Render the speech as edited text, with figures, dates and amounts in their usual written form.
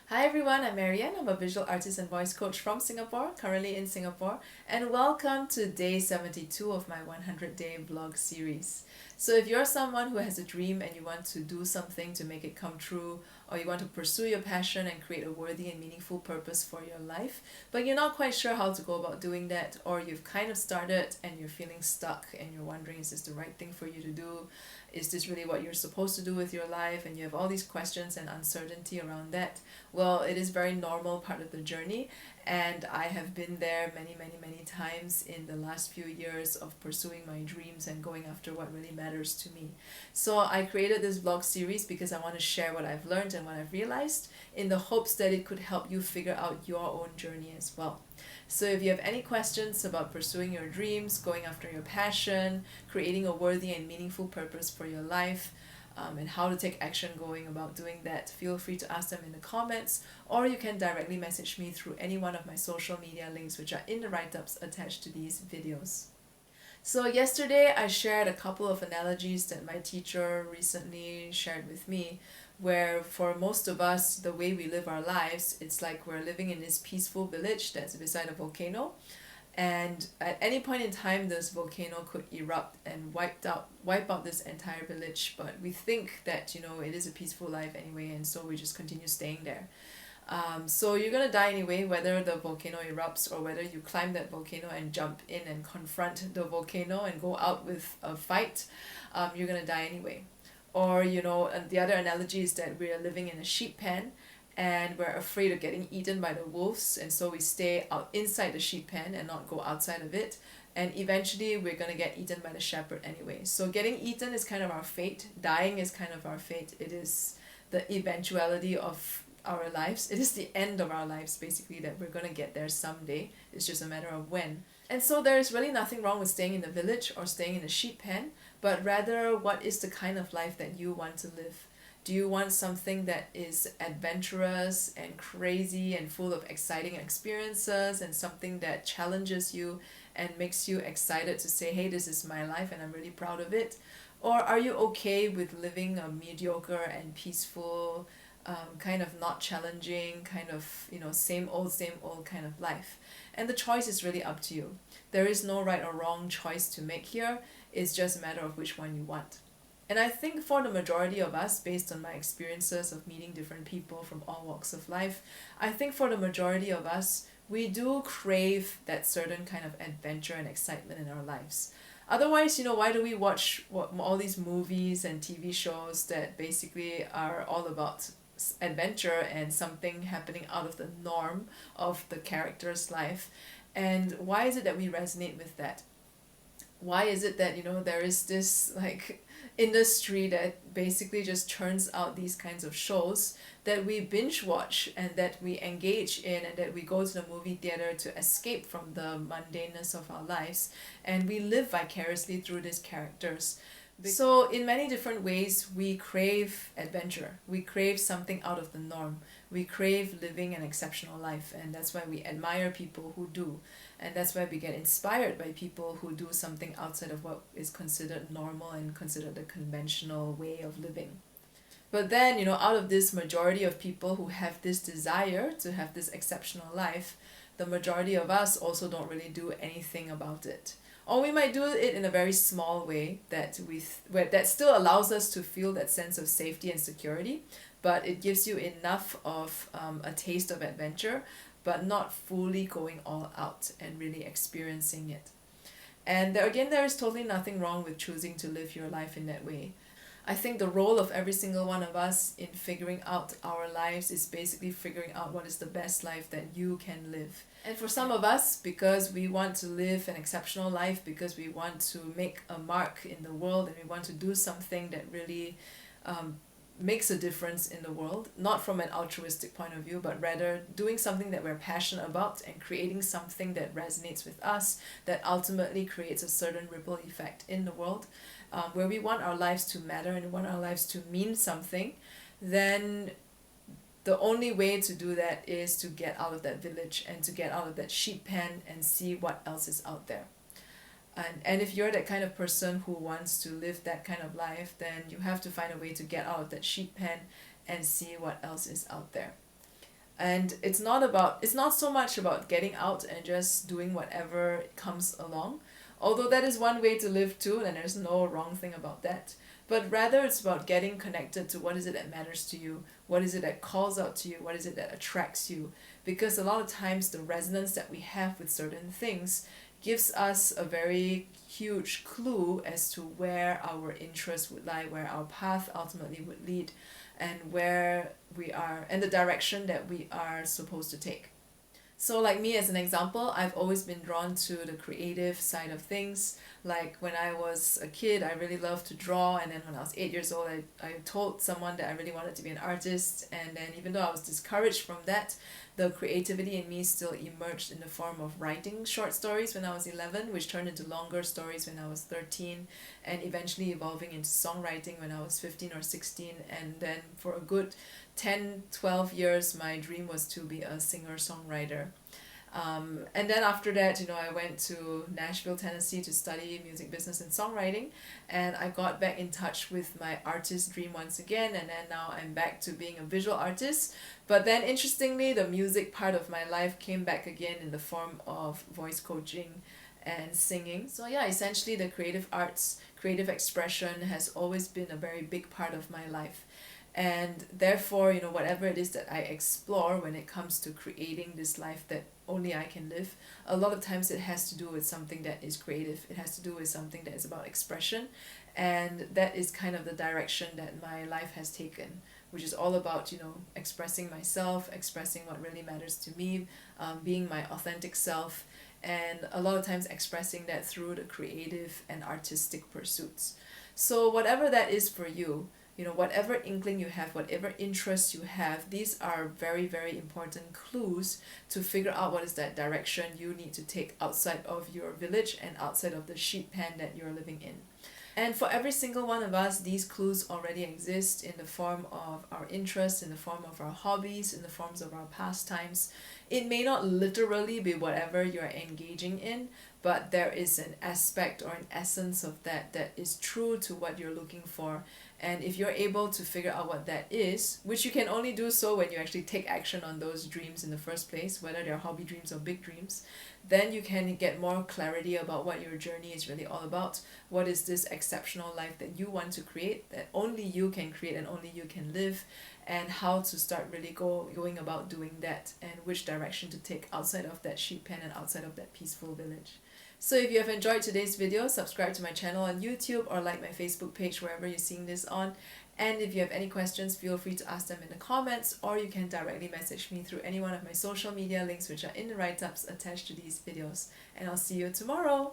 Hi everyone, I'm MaryAnn. I'm a visual artist and voice coach from Singapore, currently in Singapore, and welcome to day 72 of my 100-day vlog series. So if you're someone who has a dream and you want to do something to make it come true, or you want to pursue your passion and create a worthy and meaningful purpose for your life, but you're not quite sure how to go about doing that, or you've kind of started and you're feeling stuck and you're wondering, is this the right thing for you to do? Is this really what you're supposed to do with your life? And you have all these questions and uncertainty around that. Well, it is very normal part of the journey, and I have been there many times in the last few years of pursuing my dreams and going after what really matters to me. So I created this vlog series because I want to share what I've learned and what I've realized in the hopes that it could help you figure out your own journey as well. So if you have any questions about pursuing your dreams, going after your passion, creating a worthy and meaningful purpose for your life, and how to take action going about doing that, feel free to ask them in the comments, or you can directly message me through any one of my social media links which are in the write-ups attached to these videos. So yesterday I shared a couple of analogies that my teacher recently shared with me, where for most of us, the way we live our lives, it's like we're living in this peaceful village that's beside a volcano, and at any point in time this volcano could erupt and wipe out this entire village, but we think that it is a peaceful life anyway, and so we just continue staying there. So you're gonna die anyway, whether the volcano erupts or whether you climb that volcano and jump in and confront the volcano and go out with a fight. You're gonna die anyway. Or and the other analogy is that we are living in a sheep pen and we're afraid of getting eaten by the wolves, and so we stay out inside the sheep pen and not go outside of it, and eventually we're gonna get eaten by the shepherd anyway. So getting eaten is kind of our fate, dying is kind of our fate. It is the eventuality of our lives. It is the end of our lives, basically, that we're gonna get there someday. It's just a matter of when. And so there is really nothing wrong with staying in the village or staying in a sheep pen, but rather, what is the kind of life that you want to live? Do you want something that is adventurous and crazy and full of exciting experiences, and something that challenges you and makes you excited to say, hey, this is my life and I'm really proud of it? Or are you okay with living a mediocre and peaceful, kind of not challenging, kind of, same old kind of life? And the choice is really up to you. There is no right or wrong choice to make here. It's just a matter of which one you want. And I think for the majority of us, based on my experiences of meeting different people from all walks of life, I think for the majority of us, we do crave that certain kind of adventure and excitement in our lives. Otherwise, why do we watch all these movies and TV shows that basically are all about adventure and something happening out of the norm of the character's life? And why is it that we resonate with that? Why is it that there is this like industry that basically just churns out these kinds of shows that we binge watch and that we engage in, and that we go to the movie theater to escape from the mundaneness of our lives, and we live vicariously through these characters? So in many different ways, we crave adventure. We crave something out of the norm. We crave living an exceptional life, and that's why we admire people who do. And that's why we get inspired by people who do something outside of what is considered normal and considered the conventional way of living. But then, out of this majority of people who have this desire to have this exceptional life, the majority of us also don't really do anything about it. Or we might do it in a very small way that still allows us to feel that sense of safety and security, but it gives you enough of a taste of adventure, but not fully going all out and really experiencing it. And there is totally nothing wrong with choosing to live your life in that way. I think the role of every single one of us in figuring out our lives is basically figuring out what is the best life that you can live. And for some of us, because we want to live an exceptional life, because we want to make a mark in the world, and we want to do something that really makes a difference in the world, not from an altruistic point of view, but rather doing something that we're passionate about and creating something that resonates with us, that ultimately creates a certain ripple effect in the world, where we want our lives to matter and want our lives to mean something, then the only way to do that is to get out of that village and to get out of that sheep pen and see what else is out there. And if you're that kind of person who wants to live that kind of life, then you have to find a way to get out of that sheep pen and see what else is out there. And it's not so much about getting out and just doing whatever comes along, although that is one way to live too, and there's no wrong thing about that. But rather it's about getting connected to what is it that matters to you, what is it that calls out to you, what is it that attracts you. Because a lot of times the resonance that we have with certain things gives us a very huge clue as to where our interest would lie, where our path ultimately would lead, and where we are, and the direction that we are supposed to take. So like me as an example, I've always been drawn to the creative side of things. Like when I was a kid, I really loved to draw, and then when I was 8 years old, I told someone that I really wanted to be an artist, and then even though I was discouraged from that, the creativity in me still emerged in the form of writing short stories when I was 11, which turned into longer stories when I was 13, and eventually evolving into songwriting when I was 15 or 16, and then for a good 10-12 years my dream was to be a singer-songwriter. And then after that, I went to Nashville, Tennessee to study music business and songwriting, and I got back in touch with my artist dream once again, and then now I'm back to being a visual artist. But then interestingly, the music part of my life came back again in the form of voice coaching and singing. So yeah, essentially the creative arts, creative expression has always been a very big part of my life. And therefore, whatever it is that I explore when it comes to creating this life that only I can live, a lot of times it has to do with something that is creative. It has to do with something that is about expression. And that is kind of the direction that my life has taken, which is all about, expressing myself, expressing what really matters to me, being my authentic self, and a lot of times expressing that through the creative and artistic pursuits. So whatever that is for you, whatever inkling you have, whatever interest you have, these are very, very important clues to figure out what is that direction you need to take outside of your village and outside of the sheep pen that you're living in. And for every single one of us, these clues already exist in the form of our interests, in the form of our hobbies, in the forms of our pastimes. It may not literally be whatever you're engaging in, but there is an aspect or an essence of that that is true to what you're looking for. And if you're able to figure out what that is, which you can only do so when you actually take action on those dreams in the first place, whether they're hobby dreams or big dreams, then you can get more clarity about what your journey is really all about. What is this exceptional life that you want to create, that only you can create and only you can live, and how to start really going about doing that, and which direction to take outside of that sheep pen and outside of that peaceful village. So if you have enjoyed today's video, subscribe to my channel on YouTube or like my Facebook page wherever you're seeing this on. And if you have any questions, feel free to ask them in the comments, or you can directly message me through any one of my social media links which are in the write-ups attached to these videos. And I'll see you tomorrow!